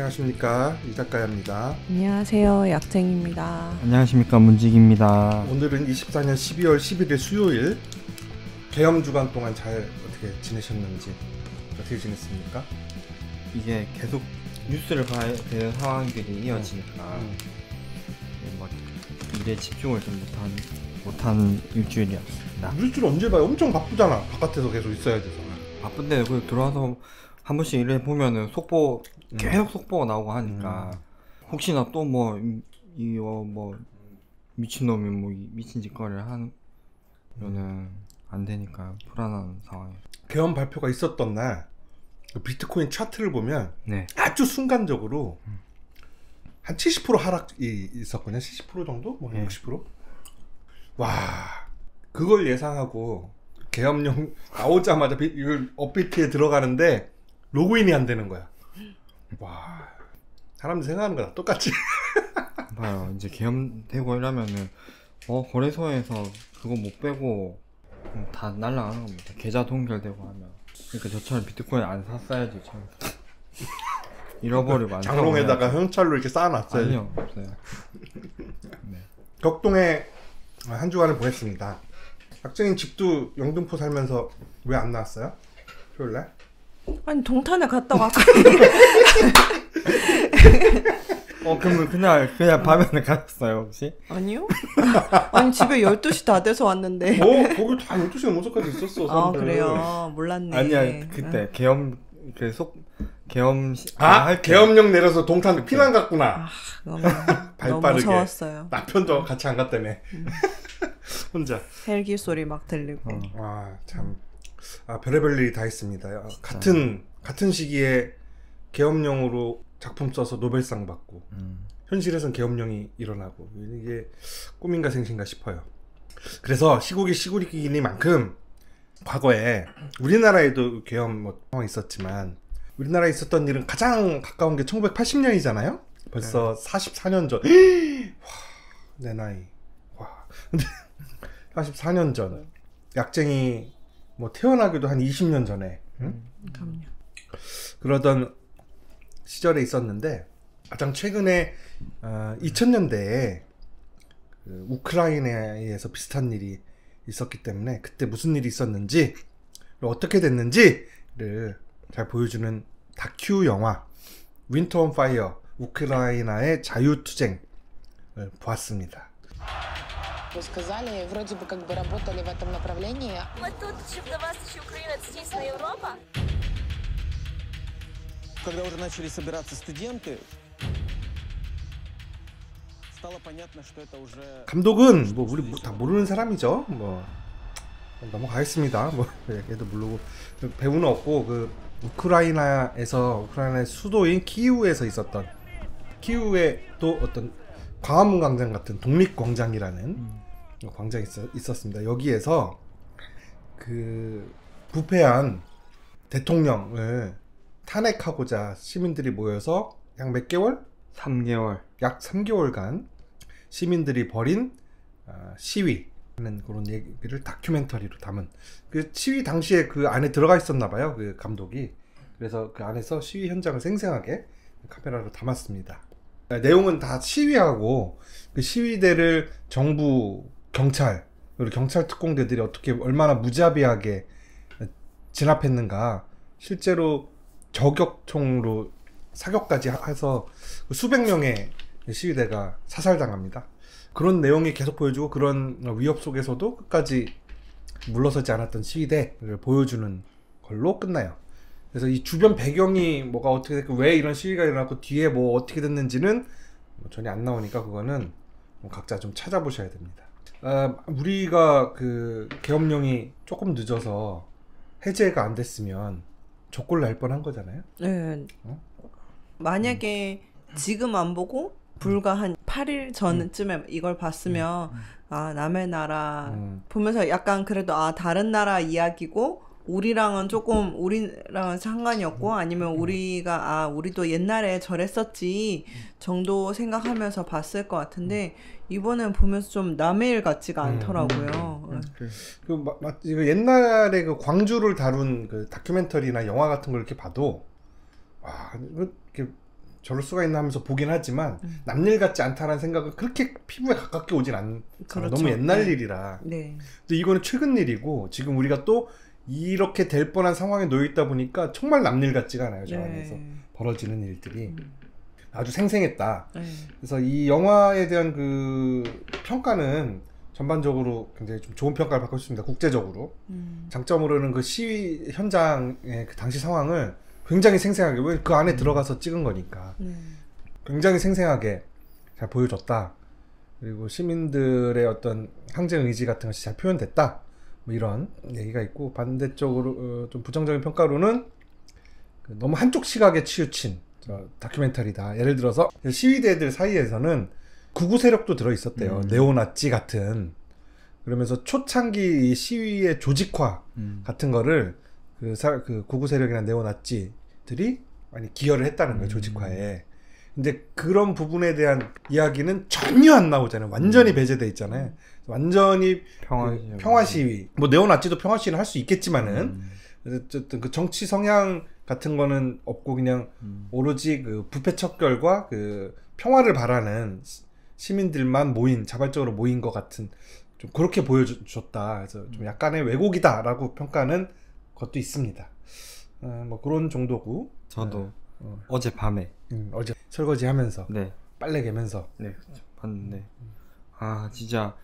안녕하십니까, 이작가야입니다. 안녕하세요, 약쟁입니다. 안녕하십니까, 문직입니다. 오늘은 24년 12월 11일 수요일. 계엄 주간 동안 잘 어떻게 지내셨는지, 어떻게 지냈습니까? 이게 계속 뉴스를 봐야 되는 상황들이 이어지니까 막 일에 집중을 좀 못한 일주일이었습니다. 뉴스를 언제 봐요? 엄청 바쁘잖아. 바깥에서 계속 있어야 돼서. 바쁜데 들어와서 한 번씩 일을 보면은 계속 속보가 나오고 하니까 혹시나 또 뭐 미친놈이 뭐 미친 짓거리를 하면은 안 되니까 불안한 상황이에요. 계엄 발표가 있었던 날 비트코인 차트를 보면 네. 아주 순간적으로 한 70% 하락이 있었거든요. 70% 정도? 뭐 60%? 와, 그걸 예상하고 계엄령 나오자마자 이걸 업비트에 들어가는데 로그인이 안 되는 거야. 와, 사람들 생각하는 거랑 똑같지. 봐요. 이제 계엄되고 이러면은 거래소에서 그거 못 빼고 다 날라가는 겁니다. 계좌 동결되고 하면. 그러니까 저처럼 비트코인 안 샀어야지. 잃어버리고 안 사고. 장롱에다가 현찰로 이렇게 쌓아놨어요. 아니요, 없어요. 네. 격동에 한 주간을 보냈습니다. 학생인 집도 영등포 살면서 왜 안 나왔어요? 토요일날? 아니, 동탄에 갔다 왔고. 그러면 그냥 밤에는 가셨어요, 혹시? 아니요? 아니, 집에 12시 다 돼서 왔는데. 거기 다 12시 넘어서까지 있었어, 사람들. 아, 그래요? 몰랐네. 아니야, 그때 계엄 계엄령 내려서 동탄 피난 갔구나. 너무 발빠르게. 무서웠어요. 남편도 같이 안 갔다며. 혼자. 헬기 소리 막 들리고. 참. 별의별 일이 다 있습니다. 같은 시기에 계엄령으로 작품 써서 노벨상 받고 현실에선 계엄령이 일어나고, 이게 꿈인가 생신가 싶어요. 그래서 시국이 시국이니만큼 과거에 우리나라에도 계엄 상황이 있었지만 우리나라에 있었던 일은 가장 가까운 게 1980년이잖아요. 벌써 44년 전. 와, 내 나이. 와. 근데 44년 전. 약쟁이 태어나기도 한 20년 전에. 그럼요. 그러던 시절에 있었는데, 가장 최근에 2000년대에 우크라이나에서 비슷한 일이 있었기 때문에 그때 무슨 일이 있었는지, 어떻게 됐는지를 잘 보여주는 다큐 영화 윈터 온 파이어, 우크라이나의 자유투쟁을 보았습니다. Вы сказали, вроде бы как бы работали в этом направлении. Мы тут, чтобы до вас еще Украина, это единственная Европа. Когда уже начали собираться студенты, стало понятно, что это уже. 감독은 우리 다 모르는 사람이죠. 넘어가겠습니다. 얘도 모르고. 배우는 없고, 우크라이나의 수도인 키이우에서 있었던, 키이우에 또 어떤 광화문 광장 같은 독립광장이라는 광장이 있었습니다. 여기에서 부패한 대통령을 탄핵하고자 시민들이 모여서 약 몇 개월? 3개월. 약 3개월간 시민들이 벌인 시위하는 그런 얘기를 다큐멘터리로 담은, 그 시위 당시에 그 안에 들어가 있었나 봐요, 그 감독이. 그래서 그 안에서 시위 현장을 생생하게 카메라로 담았습니다. 내용은 다 시위하고, 그 시위대를 정부, 경찰, 그리고 경찰 특공대들이 얼마나 무자비하게 진압했는가, 실제로 저격총으로 사격까지 해서 수백 명의 시위대가 사살당합니다. 그런 내용이 계속 보여주고, 그런 위협 속에서도 끝까지 물러서지 않았던 시위대를 보여주는 걸로 끝나요. 그래서 이 주변 배경이 뭐가 어떻게 됐고, 왜 이런 시위가 일어났고, 뒤에 뭐 어떻게 됐는지는 전혀 안 나오니까 그거는 각자 좀 찾아보셔야 됩니다. 우리가 계엄령이 조금 늦어서 해제가 안 됐으면 족골 날 뻔한 거잖아요. 네. 만약에 지금 안 보고 불과 한 8일 전쯤에 이걸 봤으면 남의 나라 보면서 약간 그래도 다른 나라 이야기고, 우리랑은 상관이 없고, 아니면 우리도 옛날에 저랬었지 정도 생각하면서 봤을 것 같은데, 이번엔 보면서 좀 남의 일 같지가 않더라고요. 이거 옛날에 광주를 다룬 다큐멘터리나 영화 같은 걸 이렇게 봐도, 와, 이렇게 저럴 수가 있나 하면서 보긴 하지만 남일 같지 않다는 생각은 그렇게 피부에 가깝게 오진 않잖아요. 그렇죠. 너무 옛날 네. 일이라. 네. 근데 이거는 최근 일이고 지금 우리가 또 이렇게 될 뻔한 상황에 놓여 있다 보니까 정말 남일 같지가 않아요. 저 안에서 벌어지는 일들이 아주 생생했다. 네. 그래서 이 영화에 대한 그 평가는 전반적으로 굉장히 좀 좋은 평가를 받고 있습니다. 국제적으로. 장점으로는 그 시위 현장의 그 당시 상황을 굉장히 생생하게, 왜 그 안에 들어가서 찍은 거니까 굉장히 생생하게 잘 보여줬다. 그리고 시민들의 어떤 항쟁 의지 같은 것이 잘 표현됐다. 뭐 이런 얘기가 있고, 반대쪽으로 좀 부정적인 평가로는 그 너무 한쪽 시각에 치우친 다큐멘터리다. 예를 들어서 시위대들 사이에서는 극우 세력도 들어있었대요. 네오나치 같은. 그러면서 초창기 이 시위의 조직화 같은 거를 그 극우 세력이나 네오나치들이 많이 기여를 했다는 거예요. 조직화에. 근데 그런 부분에 대한 이야기는 전혀 안 나오잖아요. 완전히 배제돼 있잖아요. 완전히 평화 시위. 뭐 네오나치도 평화 시위는 할 수 있겠지만은 어쨌든 그 정치 성향 같은 거는 없고 그냥 오로지 그 부패 척결과 그 평화를 바라는 시민들만 모인, 자발적으로 모인 것 같은, 좀 그렇게 보여줬다. 그래서 좀 약간의 왜곡이다라고 평가는 것도 있습니다. 뭐 그런 정도고. 저도 어젯밤에 어제 설거지 하면서 네. 빨래 개면서 네, 그렇죠. 봤는데 아 진짜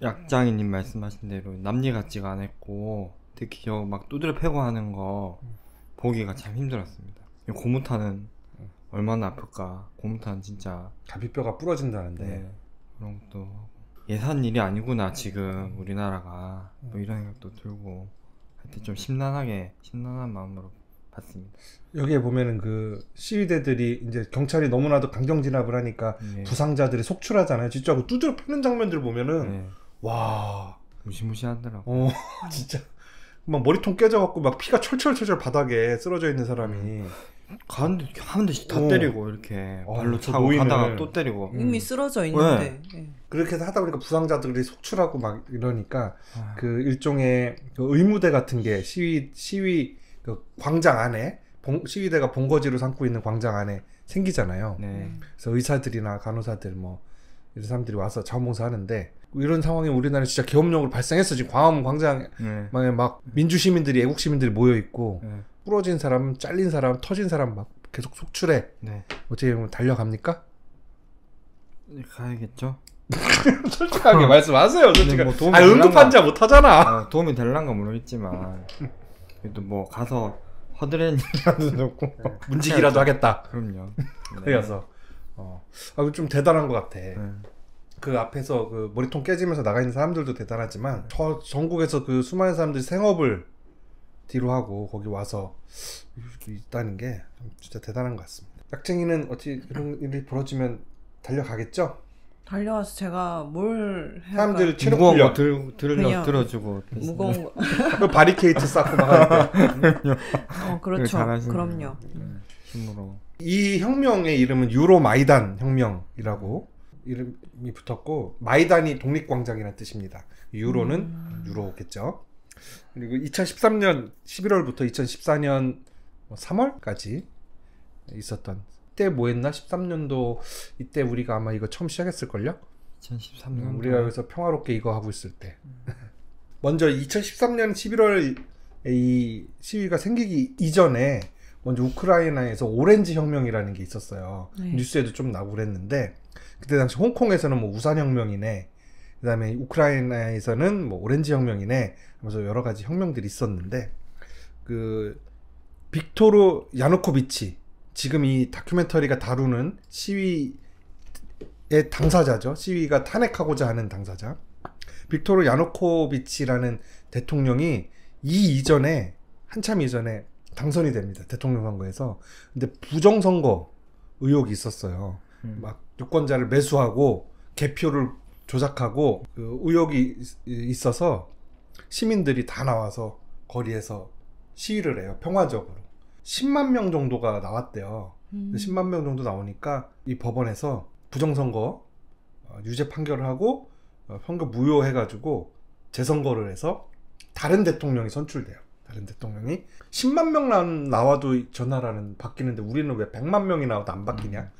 약장이님 말씀하신 대로 남일 같지가 않았고, 특히 저 막 두드려 패고 하는 거 보기가 참 힘들었습니다. 고무탄은 얼마나 아플까. 고무탄 진짜 갈비뼈가 부러진다는데. 네, 그런 것도 예산 일이 아니구나 지금 우리나라가, 뭐 이런 생각도 들고 하여튼 좀 심란한 마음으로 봤습니다. 여기에 보면은 그 시위대들이 이제 경찰이 너무나도 강경 진압을 하니까 네. 부상자들이 속출하잖아요. 진짜 그 두드려 패는 장면들 보면은 네, 와, 무시무시하더라고. 진짜 막 머리통 깨져갖고 막 피가 철철철철 바닥에 쓰러져 있는 사람이 가는데 한 대씩 다 어. 때리고 이렇게 발로 저 차고 노인을. 가다가 또 때리고. 이미 쓰러져 있는데. 네. 그렇게 하다 보니까 부상자들이 속출하고 막 이러니까 아. 그 일종의 그 의무대 같은 게 시위 그 광장 안에 시위대가 본거지로 삼고 있는 광장 안에 생기잖아요. 네. 그래서 의사들이나 간호사들 뭐 이런 사람들이 와서 자원봉사 하는데, 이런 상황이 우리나라에 진짜 계엄령으로 발생했어. 지금 광화문 광장에 네. 막 민주 시민들이, 애국 시민들이 모여 있고 네. 부러진 사람, 잘린 사람, 터진 사람 막 계속 속출해. 네. 어떻게 보면 달려갑니까? 가야겠죠. 솔직하게 말씀하세요. 솔직하게. 뭐 도움이 응급 환자 못 하잖아. 도움이 될란가 모르겠지만 그래도 뭐 가서 허드렛이라도 놓고 문지기라도 하겠다. 그럼요. 네. 그래서 좀 대단한 것 같아. 네. 그 앞에서 그 머리통 깨지면서 나가 있는 사람들도 대단하지만 저 전국에서 그 수많은 사람들이 생업을 뒤로 하고 거기 와서 있다는 게 진짜 대단한 것 같습니다. 약쟁이는 어찌 이런 일이 벌어지면 달려가겠죠? 달려와서 제가 뭘 해야 사람들 체력 무거운 거 훈련, 들어주고 무거운 거. 그 바리케이트 쌓고 막 하는데. 그렇죠. 잘하시는 그럼요. 힘으로. 이 혁명의 이름은 유로 마이단 혁명이라고 이름이 붙었고, 마이단이 독립광장이라는 뜻입니다. 유로는 유로겠죠. 그리고 2013년 11월부터 2014년 3월까지 있었던, 이때 뭐 했나? 13년도 이때 우리가 아마 이거 처음 시작했을걸요? 2013년 우리가 여기서 평화롭게 이거 하고 있을 때. 먼저 2013년 11월 이 시위가 생기기 이전에 먼저 우크라이나에서 오렌지 혁명이라는 게 있었어요. 네. 뉴스에도 좀 나오고 그랬는데, 그때 당시 홍콩에서는 뭐 우산 혁명이네, 그 다음에 우크라이나에서는 뭐 오렌지 혁명이네 하면서 여러 가지 혁명들이 있었는데, 그 빅토르 야누코비치, 지금 이 다큐멘터리가 다루는 시위의 당사자죠. 시위가 탄핵하고자 하는 당사자 빅토르 야누코비치라는 대통령이 한참 이전에 당선이 됩니다. 대통령 선거에서. 근데 부정선거 의혹이 있었어요. 막 유권자를 매수하고 개표를 조작하고 그 의혹이 있어서 시민들이 다 나와서 거리에서 시위를 해요. 평화적으로. 10만 명 정도가 나왔대요. 10만 명 정도 나오니까 이 법원에서 부정선거 유죄 판결을 하고 선거 무효해가지고 재선거를 해서 다른 대통령이 선출돼요. 다른 대통령이 10만 명 나와도 저 나라는 바뀌는데 우리는 왜 100만 명이 나와도 안 바뀌냐?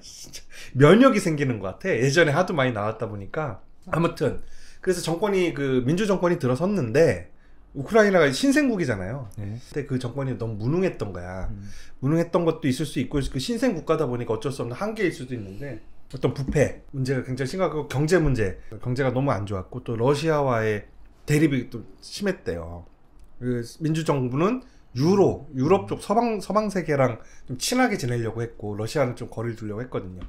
진짜 면역이 생기는 것 같아. 예전에 하도 많이 나왔다 보니까. 아무튼 그래서 정권이 그 민주 정권이 들어섰는데 우크라이나가 신생국이잖아요. 네. 근데 그 정권이 너무 무능했던 거야. 무능했던 것도 있을 수 있고 그 신생 국가다 보니까 어쩔 수 없는 한계일 수도 있는데 어떤 부패 문제가 굉장히 심각하고 경제 문제, 경제가 너무 안 좋았고 또 러시아와의 대립이 또 심했대요. 그 민주정부는 유럽 쪽 서방 세계랑 좀 친하게 지내려고 했고 러시아는 좀 거리를 두려고 했거든요.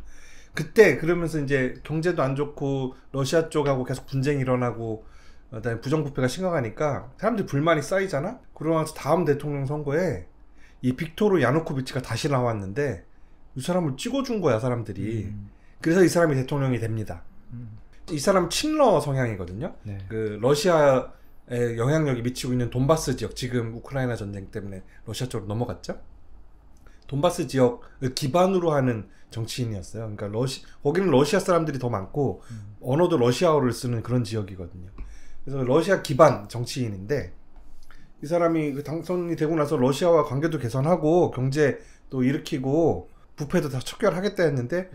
그때 그러면서 이제 경제도 안 좋고 러시아 쪽하고 계속 분쟁이 일어나고 그다음에 부정부패가 심각하니까 사람들이 불만이 쌓이잖아. 그러고 나서 다음 대통령 선거에 이 빅토르 야누코비치가 다시 나왔는데 이 사람을 찍어준 거야 사람들이. 그래서 이 사람이 대통령이 됩니다. 이 사람 친러 성향이거든요. 네. 그 러시아에 영향력이 미치고 있는 돈바스 지역, 지금 우크라이나 전쟁 때문에 러시아 쪽으로 넘어갔죠. 돈바스 지역을 기반으로 하는 정치인이었어요. 그러니까 거기는 러시아 사람들이 더 많고 언어도 러시아어를 쓰는 그런 지역이거든요. 그래서 러시아 기반 정치인인데 이 사람이 그 당선이 되고 나서 러시아와 관계도 개선하고 경제 또 일으키고 부패도 다 척결하겠다 했는데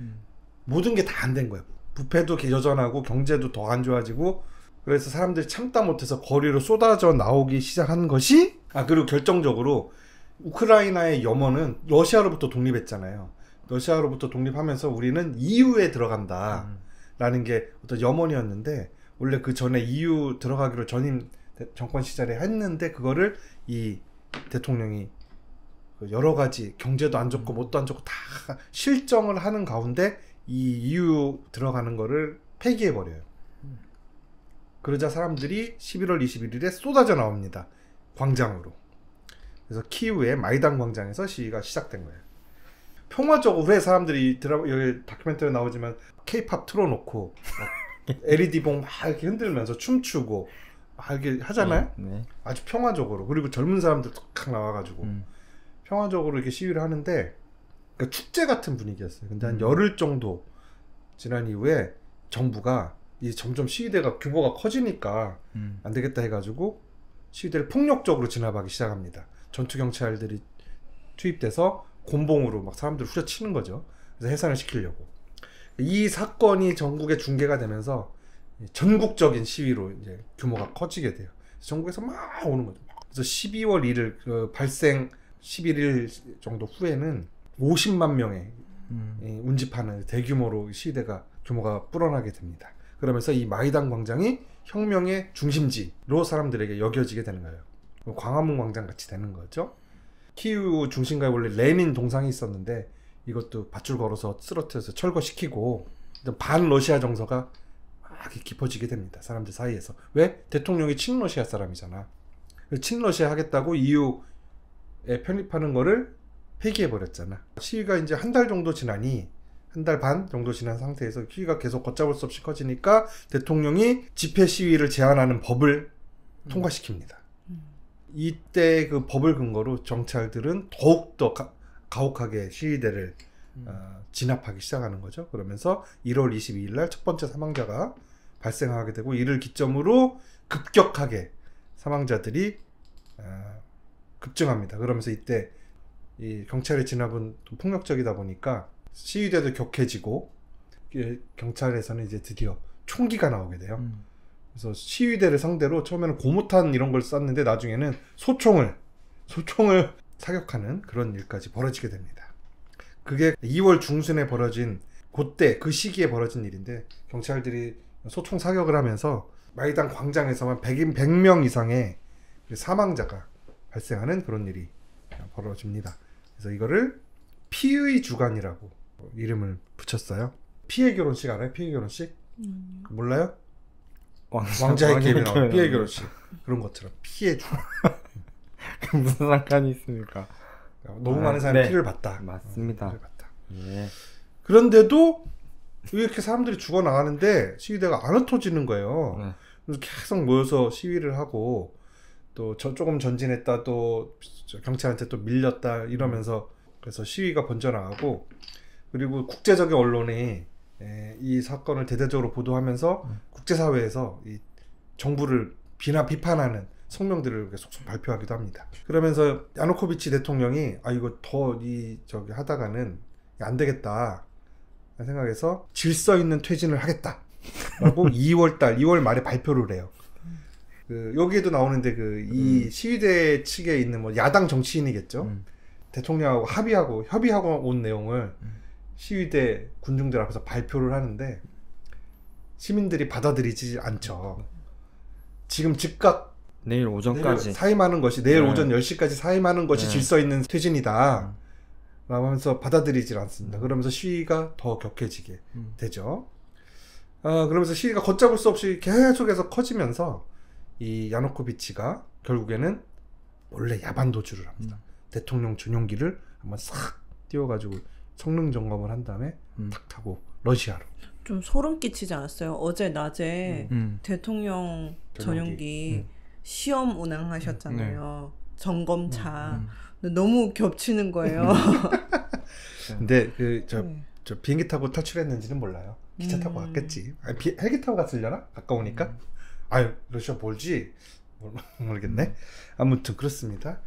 모든 게 다 안 된 거예요. 부패도 여전하고 경제도 더 안 좋아지고 그래서 사람들이 참다 못해서 거리로 쏟아져 나오기 시작한 것이 그리고 결정적으로 우크라이나의 염원은 러시아로부터 독립했잖아요. 러시아로부터 독립하면서 우리는 EU에 들어간다 라는 게 어떤 염원이었는데 원래 그 전에 EU 들어가기로 전임 정권 시절에 했는데 그거를 이 대통령이 여러 가지 경제도 안 좋고 뭣도 안 좋고 다 실정을 하는 가운데 이 EU 들어가는 거를 폐기해버려요. 그러자 사람들이 11월 21일에 쏟아져 나옵니다. 광장으로. 그래서 키우의 마이단 광장에서 시위가 시작된 거예요. 평화적으로 왜 사람들이 여기 다큐멘터리 나오지만 K-팝 틀어놓고 LED봉 막 이렇게 흔들면서 춤추고 막 이렇게 하잖아요. 네. 아주 평화적으로. 그리고 젊은 사람들 탁 나와가지고 평화적으로 이렇게 시위를 하는데 그러니까 축제 같은 분위기였어요. 근데 한 열흘 정도 지난 이후에 정부가 이 점점 시위대가 규모가 커지니까 안 되겠다 해가지고 시위대를 폭력적으로 진압하기 시작합니다. 전투 경찰들이 투입돼서 곤봉으로 막 사람들 후려치는 거죠. 그래서 해산을 시키려고. 이 사건이 전국에 중계가 되면서 전국적인 시위로 이제 규모가 커지게 돼요. 전국에서 막 오는 거죠. 그래서 12월 1일 그 발생 11일 정도 후에는 50만 명의 운집하는 대규모로 시위대가 규모가 불어나게 됩니다. 그러면서 이 마이단 광장이 혁명의 중심지로 사람들에게 여겨지게 되는 거예요. 광화문 광장 같이 되는 거죠. 키우 중심가에 원래 레닌 동상이 있었는데 이것도 밧줄 걸어서 쓰러뜨려서 철거시키고 반 러시아 정서가 막 깊어지게 됩니다. 사람들 사이에서. 왜? 대통령이 친러시아 사람이잖아. 친러시아 하겠다고 EU에 편입하는 거를 폐기해버렸잖아. 시위가 이제 한 달 정도 지나니 한 달 반 정도 지난 상태에서 시위가 계속 걷잡을 수 없이 커지니까 대통령이 집회 시위를 제한하는 법을 통과시킵니다. 이때 그 법을 근거로 경찰들은 더욱더 가혹하게 시위대를 진압하기 시작하는 거죠. 그러면서 1월 22일 날 첫 번째 사망자가 발생하게 되고 이를 기점으로 급격하게 사망자들이 급증합니다. 그러면서 이때 이 경찰의 진압은 좀 폭력적이다 보니까 시위대도 격해지고 경찰에서는 이제 드디어 총기가 나오게 돼요. 그래서 시위대를 상대로 처음에는 고무탄 이런 걸 쐈는데 나중에는 소총을 사격하는 그런 일까지 벌어지게 됩니다. 그게 2월 중순에 벌어진 그때 그 시기에 벌어진 일인데 경찰들이 소총 사격을 하면서 마이단 광장에서만 100명 이상의 사망자가 발생하는 그런 일이 벌어집니다. 그래서 이거를 피의 주간이라고 이름을 붙였어요. 피해 결혼식 알아요? 피해 결혼식? 몰라요? 왕자의 게임에 나오는 피해 결혼식 그런 것처럼 피해 주간. 무슨 상관이 있습니까? 너무 많은 사람이 피를 봤다. 맞습니다. 피를 봤다. 예. 그런데도 이렇게 사람들이 죽어나가는데 시위대가 안 흩어지는 거예요. 그래서 계속 모여서 시위를 하고 또 조금 전진했다 또 경찰한테 또 밀렸다 이러면서 그래서 시위가 번져나가고 그리고 국제적인 언론이 이 사건을 대대적으로 보도하면서 국제사회에서 이 정부를 비판하는 성명들을 속속 발표하기도 합니다. 그러면서 야누코비치 대통령이 이거 더 저기 하다가는 안 되겠다 생각해서 질서 있는 퇴진을 하겠다 라고 2월 말에 발표를 해요. 여기에도 나오는데 이 시위대 측에 있는 뭐 야당 정치인이겠죠. 대통령하고 협의하고 온 내용을 시위대 군중들 앞에서 발표를 하는데 시민들이 받아들이지 않죠. 지금 즉각 내일 오전까지 사임하는 것이 내일 오전 10시까지 사임하는 것이 질서 있는 퇴진이다 라면서 받아들이질 않습니다. 그러면서 시위가 더 격해지게 되죠. 그러면서 시위가 걷잡을 수 없이 계속해서 커지면서 이 야누코비치가 결국에는 원래 야반 도주를 합니다. 대통령 전용기를 한번 싹 띄워가지고 성능 점검을 한 다음에 탁 타고 러시아로. 좀 소름 끼치지 않았어요? 어제 낮에 대통령 전용기 시험 운항하셨잖아요. 점검차. 근데 너무 겹치는 거예요. 근데 저 비행기 타고 탈출했는지는 몰라요. 기차 타고 갔겠지. 헬기 타고 갔으려나? 가까우니까. 러시아 멀지? 모르겠네. 아무튼 그렇습니다.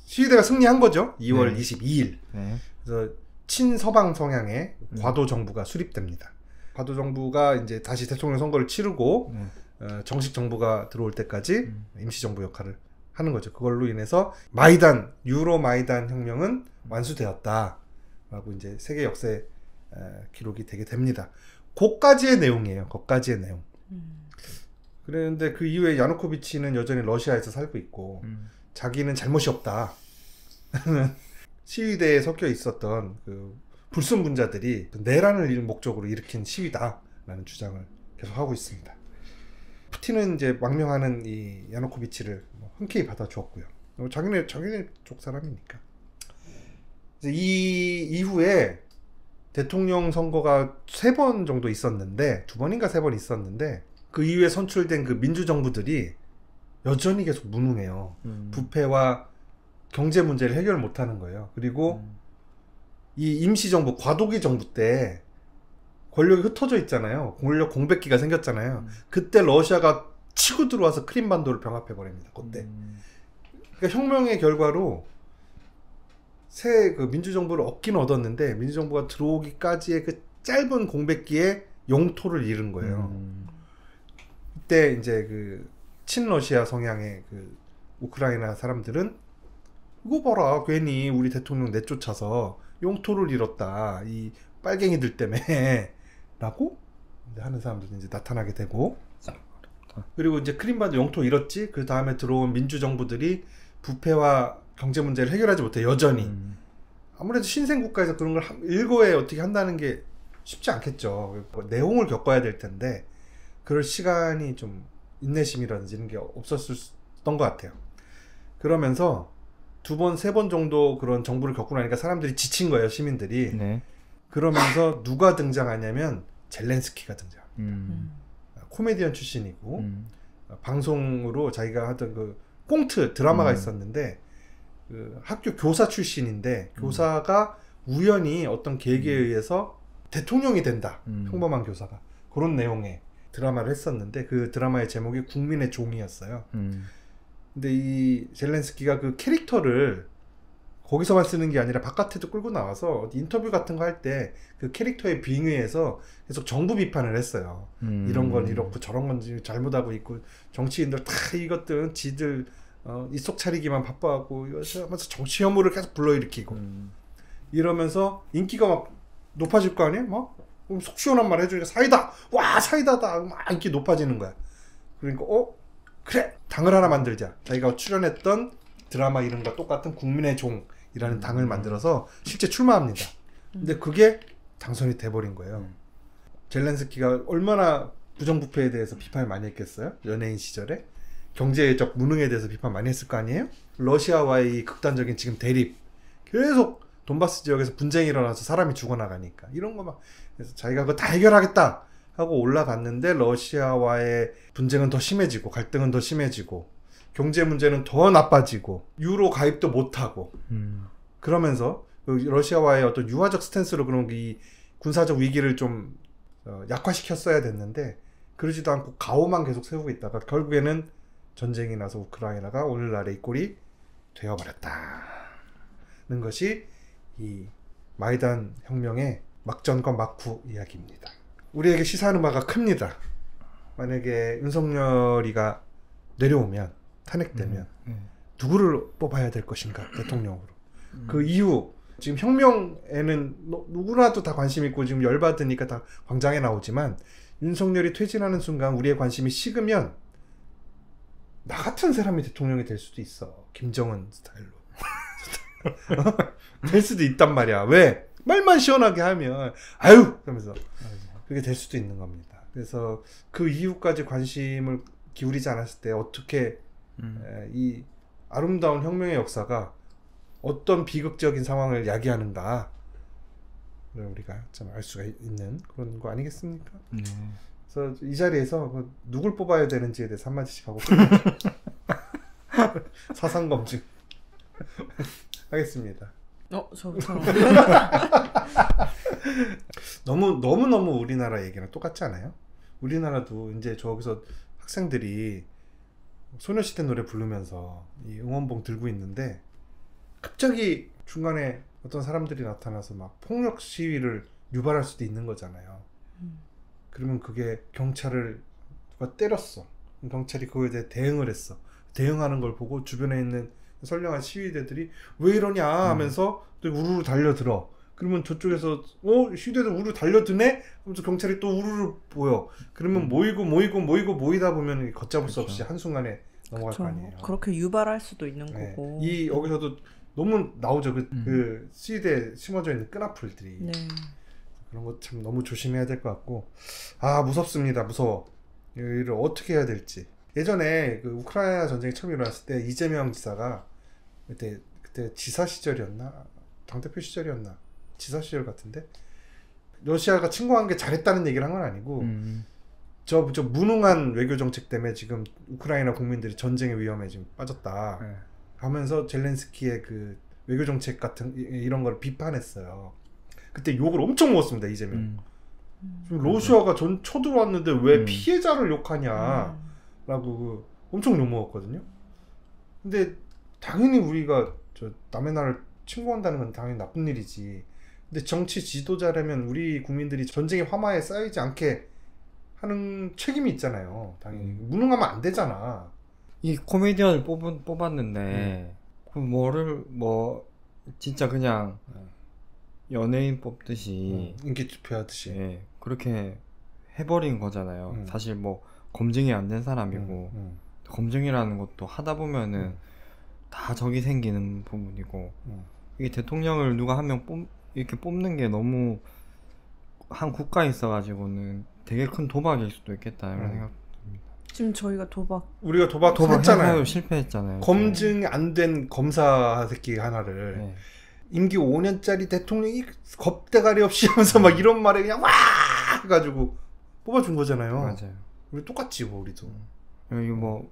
시위대가 승리한 거죠. 2월 22일. 그래서 친서방 성향의 과도 정부가 수립됩니다. 과도 정부가 이제 다시 대통령 선거를 치르고 정식 정부가 들어올 때까지 임시 정부 역할을 하는 거죠. 그걸로 인해서 유로 마이단 혁명은 완수되었다라고 이제 세계 역사에 기록이 되게 됩니다. 그까지의 내용이에요. 그까지의 내용. 그런데 그 이후에 야누코비치는 여전히 러시아에서 살고 있고 자기는 잘못이 없다. 시위대에 섞여 있었던 그 불순분자들이 내란을 목적으로 일으킨 시위다라는 주장을 계속 하고 있습니다. 푸틴은 이제 망명하는 이 야누코비치를 흔쾌히 받아주었고요. 자기네 쪽 사람이니까. 이 이후에 대통령 선거가 3번 정도 있었는데 2번인가 3번 있었는데 그 이후에 선출된 그 민주정부들이 여전히 계속 무능해요. 부패와 경제 문제를 해결 못하는 거예요. 그리고 이 임시정부, 과도기 정부 때 권력이 흩어져 있잖아요. 권력 공백기가 생겼잖아요. 그때 러시아가 치고 들어와서 크림반도를 병합해버립니다. 그때. 그러니까 혁명의 결과로 새 그 민주정부를 얻긴 얻었는데 민주정부가 들어오기까지의 그 짧은 공백기에 영토를 잃은 거예요. 이때 이제 그 친러시아 성향의 그 우크라이나 사람들은 이거 봐라, 괜히 우리 대통령 내쫓아서 영토를 잃었다, 이 빨갱이들 때문에 라고 하는 사람들이 이제 나타나게 되고, 그리고 이제 크림반도 영토 잃었지, 그 다음에 들어온 민주정부들이 부패와 경제 문제를 해결하지 못해. 여전히 아무래도 신생국가에서 그런 걸 일거에 어떻게 한다는 게 쉽지 않겠죠. 내용을 겪어야 될 텐데 그럴 시간이 좀, 인내심이라든지 이런 게 없었던 것 같아요. 그러면서 2번, 3번 정도 그런 정부를 겪고 나니까 사람들이 지친 거예요, 시민들이. 네. 그러면서 누가 등장하냐면 젤렌스키가 등장합니다. 코미디언 출신이고 방송으로 자기가 하던 그 꽁트 드라마가 있었는데 그 학교 교사 출신인데 교사가 우연히 어떤 계기에 의해서 대통령이 된다. 평범한 교사가. 그런 내용의 드라마를 했었는데 그 드라마의 제목이 국민의 종이었어요. 근데 이 젤렌스키가 그 캐릭터를 거기서만 쓰는 게 아니라 바깥에도 끌고 나와서 인터뷰 같은 거 할 때 그 캐릭터에 빙의해서 계속 정부 비판을 했어요. 이런 건 이렇고 저런 건 잘못하고 있고, 정치인들 다 이것들은 지들 입속 차리기만 바빠하고 이러면서 정치 혐오를 계속 불러일으키고 이러면서 인기가 막 높아질 거 아니에요? 막 속 시원한 말 해주니까 사이다! 와, 사이다다! 막 인기 높아지는 거야. 그러니까 그래! 당을 하나 만들자. 자기가 출연했던 드라마 이름과 똑같은 국민의 종이라는 당을 만들어서 실제 출마합니다. 근데 그게 당선이 돼버린 거예요. 젤렌스키가 얼마나 부정부패에 대해서 비판을 많이 했겠어요? 연예인 시절에. 경제적 무능에 대해서 비판 많이 했을 거 아니에요? 러시아와의 극단적인 지금 대립, 계속 돈바스 지역에서 분쟁이 일어나서 사람이 죽어나가니까 이런 거 막, 그래서 자기가 그거 다 해결하겠다 하고 올라갔는데 러시아와의 분쟁은 더 심해지고 갈등은 더 심해지고 경제 문제는 더 나빠지고 유로 가입도 못하고 그러면서 러시아와의 어떤 유화적 스탠스로 그런 이 군사적 위기를 좀 약화시켰어야 됐는데 그러지도 않고 가오만 계속 세우고 있다가 결국에는 전쟁이 나서 우크라이나가 오늘날의 이 꼴이 되어버렸다는 것이 이 마이단 혁명의 막전과 막후 이야기입니다. 우리에게 시사하는 바가 큽니다. 만약에 윤석열이가 내려오면, 탄핵되면 누구를 뽑아야 될 것인가, 대통령으로. 그 이후 지금 혁명에는 누구나도 다 관심 있고 지금 열받으니까 다 광장에 나오지만, 윤석열이 퇴진하는 순간 우리의 관심이 식으면 나 같은 사람이 대통령이 될 수도 있어. 김정은 스타일로. 될 수도 있단 말이야. 왜? 말만 시원하게 하면 아유! 그러면서 그게 될 수도 있는 겁니다. 그래서 그 이후까지 관심을 기울이지 않았을 때 어떻게 이 아름다운 혁명의 역사가 어떤 비극적인 상황을 야기하는가 우리가 좀 알 수가 있는 그런 거 아니겠습니까? 그래서 이 자리에서 누굴 뽑아야 되는지에 대해서 한마디씩 하고 사상 검증 하겠습니다. 좋죠. 너무 우리나라 얘기랑 똑같지 않아요? 우리나라도 이제 저기서 학생들이 소녀시대 노래 부르면서 이 응원봉 들고 있는데 갑자기 중간에 어떤 사람들이 나타나서 막 폭력 시위를 유발할 수도 있는 거잖아요. 그러면 그게 경찰을 누가 때렸어. 경찰이 그거에 대해 대응을 했어. 대응하는 걸 보고 주변에 있는 선량한 시위대들이 왜 이러냐 하면서 또 우르르 달려들어. 그러면 저쪽에서 시위대들 우르르 달려드네? 하면서 경찰이 또 우르르 보여. 그러면 모이다 보면 걷잡을 수 없이 한순간에 넘어갈 거 아니에요. 그렇게 유발할 수도 있는 거고. 여기서도 너무 나오죠. 그 시대에 심어져 있는 끈앞풀들이. 네. 그런 거 참 너무 조심해야 될 것 같고. 무섭습니다. 무서워. 이를 어떻게 해야 될지. 예전에 그 우크라이나 전쟁이 처음 일어났을 때 이재명 지사가 그때 지사 시절이었나? 당대표 시절이었나? 지사 시절 같은데 러시아가 침공한 게 잘했다는 얘기를 한 건 아니고 저 무능한 외교 정책 때문에 지금 우크라이나 국민들이 전쟁의 위험에 지금 빠졌다 하면서 젤렌스키의 그 외교 정책 같은 이런 걸 비판했어요. 그때 욕을 엄청 먹었습니다. 이재명. 러시아가 쳐들어왔는데 왜 피해자를 욕하냐 라고 엄청 욕 먹었거든요. 근데 당연히 우리가 남의 나라를 침공한다는 건 당연히 나쁜 일이지. 근데 정치 지도자라면 우리 국민들이 전쟁의 화마에 쌓이지 않게 하는 책임이 있잖아요. 당연히 무능하면 안 되잖아. 이 코미디언을 뽑았는데 진짜 그냥 연예인 뽑듯이 인기 투표하듯이 그렇게 해버린 거잖아요. 사실 검증이 안 된 사람이고 검증이라는 것도 하다 보면은 다 적이 생기는 부분이고 이게 대통령을 누가 한 명 이렇게 뽑는 게 너무 한 국가에 있어가지고는 되게 큰 도박일 수도 있겠다 이런 생각 듭니다. 지금 저희가 우리가 도박했잖아요. 실패했잖아요. 검증 안 된 검사 새끼 하나를 임기 5년짜리 대통령이 겁대가리 없이 하면서 막 이런 말에 그냥 와 해가지고 뽑아준 거잖아요. 맞아요. 우리 똑같지 우리도. 이거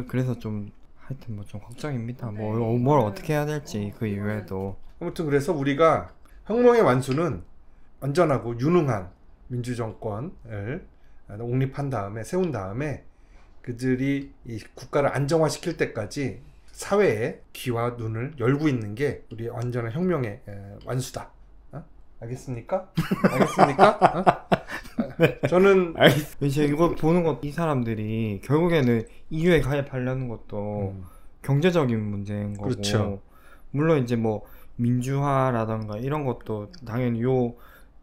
그래서 좀 하여튼 좀 걱정입니다. 뭘 어떻게 해야 될지 그 이후에도. 아무튼 그래서 우리가 혁명의 완수는 안전하고 유능한 민주정권을 옹립한 다음에 세운 다음에 그들이 이 국가를 안정화시킬 때까지 사회의 귀와 눈을 열고 있는 게 우리 완전한 혁명의 완수다. 알겠습니까? 알겠습니까? 저는 이제 이거 보는 이 사람들이 결국에는 EU에 가입하려는 것도 경제적인 문제인 거고. 그렇죠. 물론 이제 민주화라던가 이런 것도 당연히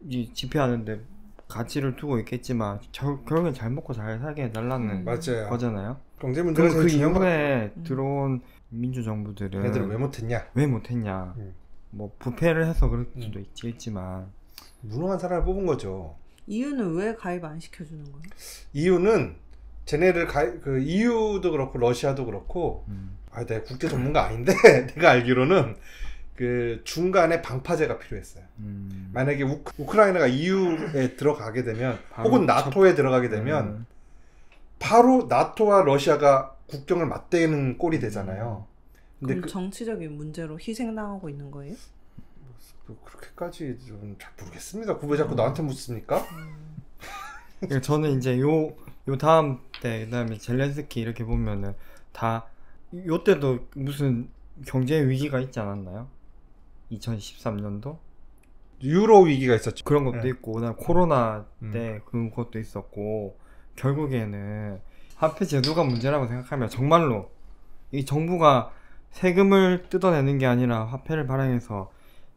이 집회하는데 가치를 두고 있겠지만 결국엔 잘 먹고 잘 살게 해달라는 맞아요. 거잖아요. 경제 문제가 그 이후에 들어온 민주정부들은 애들은 왜 못했냐? 부패를 해서 그럴 수도 있지만 무능한 사람을 뽑은 거죠. 이유는 왜 가입 안 시켜주는 거예요? 이유는 쟤네를 EU도 그렇고 러시아도 그렇고 내가 국제 전문가 아닌데 내가 알기로는 그 중간에 방파제가 필요했어요. 만약에 우크라이나가 EU에 들어가게 되면 혹은 나토에 들어가게 되면 바로 나토와 러시아가 국경을 맞대는 꼴이 되잖아요. 근데 그럼 정치적인 문제로 희생당하고 있는 거예요? 그렇게까지 좀 잘 모르겠습니다. 왜 자꾸 나한테 묻습니까? 그러니까 저는 이제 요 다음 때 그다음에 젤렌스키 이렇게 보면은 다 요때도 무슨 경제 위기가 있지 않았나요? 2013년도 유로 위기가 있었죠. 그런 것도 네. 있고 그다음 코로나 때 그것도 있었고 결국에는 화폐 제도가 문제라고 생각하면 정말로 이 정부가 세금을 뜯어내는 게 아니라 화폐를 발행해서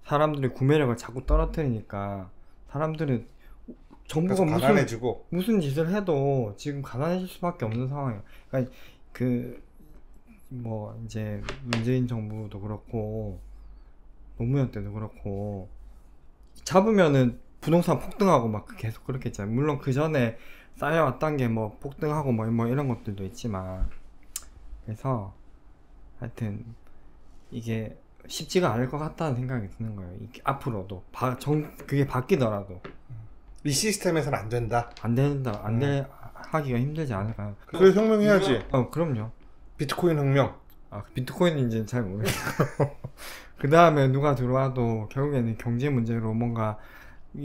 사람들의 구매력을 자꾸 떨어뜨리니까 사람들은 정부가 그래서 가난해지고 무슨 짓을 해도 지금 가난해질 수밖에 없는 상황이에요. 그러니까 뭐 이제 문재인 정부도 그렇고 노무현 때도 그렇고 잡으면은 부동산 폭등하고 막 계속 그렇게 했잖아요. 물론 그 전에 쌓여왔던 게 뭐 폭등하고 뭐 이런 것들도 있지만 그래서 하여튼 이게 쉽지가 않을 것 같다는 생각이 드는 거예요. 이게 앞으로도 그게 바뀌더라도 이 시스템에서는 안 된다. 하기가 힘들지 않을까요? 그래 혁명해야지. 그럼요. 비트코인 혁명. 비트코인은 이제 잘 모르겠어요. 그 다음에 누가 들어와도 결국에는 경제 문제로 뭔가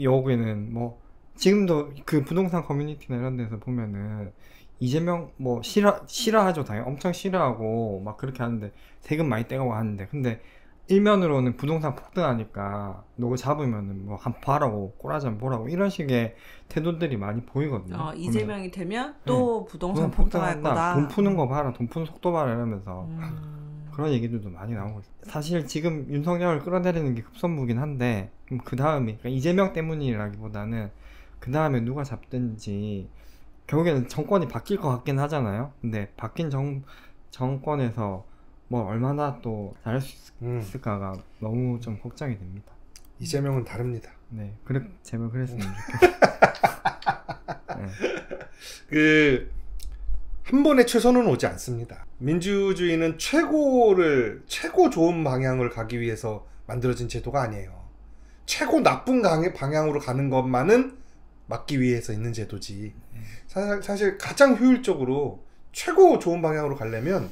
여기는 뭐 지금도 그 부동산 커뮤니티나 이런 데서 보면은 이재명 뭐 싫어하죠. 당연히 엄청 싫어하고 막 그렇게 하는데 세금 많이 떼가고 하는데 근데 일면으로는 부동산 폭등하니까 누구 잡으면은 뭐 한 봐라고 꼬라지 한 보라고 이런 식의 태도들이 많이 보이거든요. 이재명이 되면 또 네. 부동산 폭등할 거다. 돈 푸는 거 봐라, 돈 푸는 속도 봐라 이러면서 그런 얘기들도 많이 나오고 있어요. 사실 지금 윤석열을 끌어내리는 게 급선무긴 한데 그 다음에 그러니까 이재명 때문이라기보다는 그 다음에 누가 잡든지 결국에는 정권이 바뀔 것 같긴 하잖아요. 근데 바뀐 정권에서 뭐 얼마나 또 잘할 수 있을까가 너무 좀 걱정이 됩니다. 이재명은 다릅니다. 네, 제발 그랬으면 좋겠어요. 네. 한 번에 최선은 오지 않습니다. 민주주의는 최고 좋은 방향을 가기 위해서 만들어진 제도가 아니에요. 최고 나쁜 방향으로 가는 것만은 막기 위해서 있는 제도지. 사실 가장 효율적으로 최고 좋은 방향으로 가려면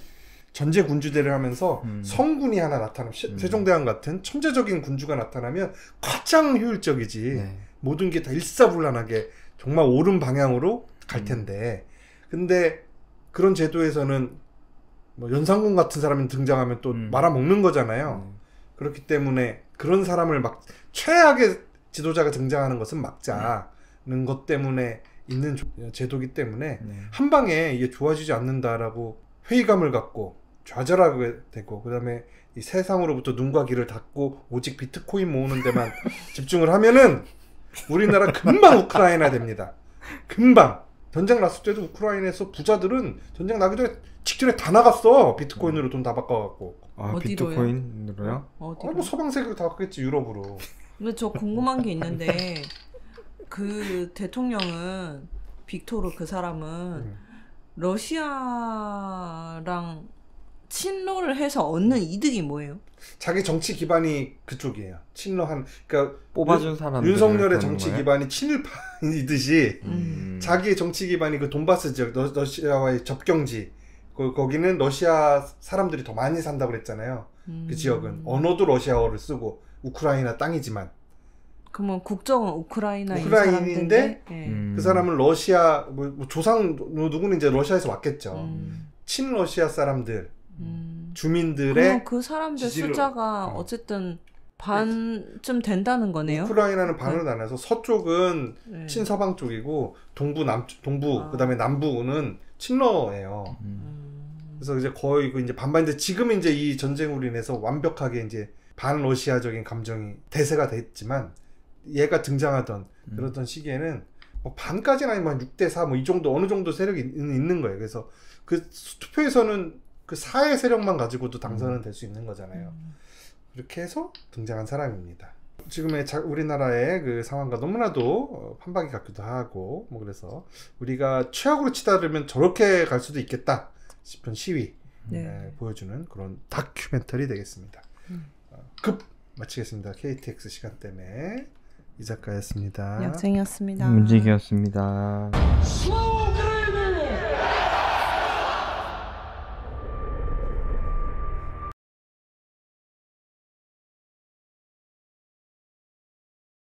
전제 군주대를 하면서 성군이 하나 나타나면 세종대왕 같은 천재적인 군주가 나타나면 가장 효율적이지. 네. 모든 게 다 일사불란하게 정말 옳은 방향으로 갈 텐데 근데 그런 제도에서는 뭐 연산군 같은 사람이 등장하면 또 말아먹는 거잖아요. 그렇기 때문에 그런 사람을 막 최악의 지도자가 등장하는 것은 막자는 것 때문에 있는 제도기 때문에 한 방에 이게 좋아지지 않는다라고 회의감을 갖고 좌절하게 되고 그다음에 이 세상으로부터 눈과 귀를 닫고 오직 비트코인 모으는 데만 집중을 하면은 우리나라 금방 우크라이나 됩니다. 금방. 전쟁 났을 때도 우크라이나에서 부자들은 전쟁 나기 전에 직전에 다 나갔어. 비트코인으로 돈 다 바꿔갖고. 어디로요? 비트코인으로요? 어디로? 뭐 서방 세계로 다 갔겠지. 유럽으로. 근데 저 궁금한 게 있는데 그 대통령은 빅토르 그 사람은 러시아랑 친로를 해서 얻는 이득이 뭐예요? 자기 정치 기반이 그쪽이에요. 친러한 그러니까 뽑아준 사람들 윤석열의 정치 기반이 친일파이듯이 자기의 정치 기반이 그 돈바스 지역 러시아와의 접경지 거기는 러시아 사람들이 더 많이 산다고 그랬잖아요. 그 지역은 언어도 러시아어를 쓰고 우크라이나 땅이지만 그러면 국적은 우크라이나인데 우크라이나인데 네. 그 사람은 러시아 뭐 조상 누구는 이제 러시아에서 왔겠죠. 친러시아 사람들 주민들의 그 사람들 지지를, 숫자가 어쨌든 반쯤 된다는 거네요. 우크라이나는 반을 나눠서 서쪽은 친서방 쪽이고 동부 그다음에 남부는 친러예요. 그래서 이제 거의 이제 반반인데 지금 이제 이 전쟁으로 인해서 완벽하게 이제 반러시아적인 감정이 대세가 됐지만 얘가 등장하던 그러던 시기에는 뭐 반까지는 아니면 6대4 뭐 이 정도 어느 정도 세력이 있는 거예요. 그래서 그 투표에서는 그 4의 세력만 가지고도 당선은 될 수 있는 거잖아요. 이렇게 해서 등장한 사람입니다. 지금의 우리나라의 그 상황과 너무나도 판박이 같기도 하고 뭐 그래서 우리가 최악으로 치달으면 저렇게 갈 수도 있겠다 싶은 시위 보여주는 그런 다큐멘터리 되겠습니다. 급 마치겠습니다. KTX 시간 때문에 이 작가였습니다. 약쟁이었습니다. 문지기였습니다.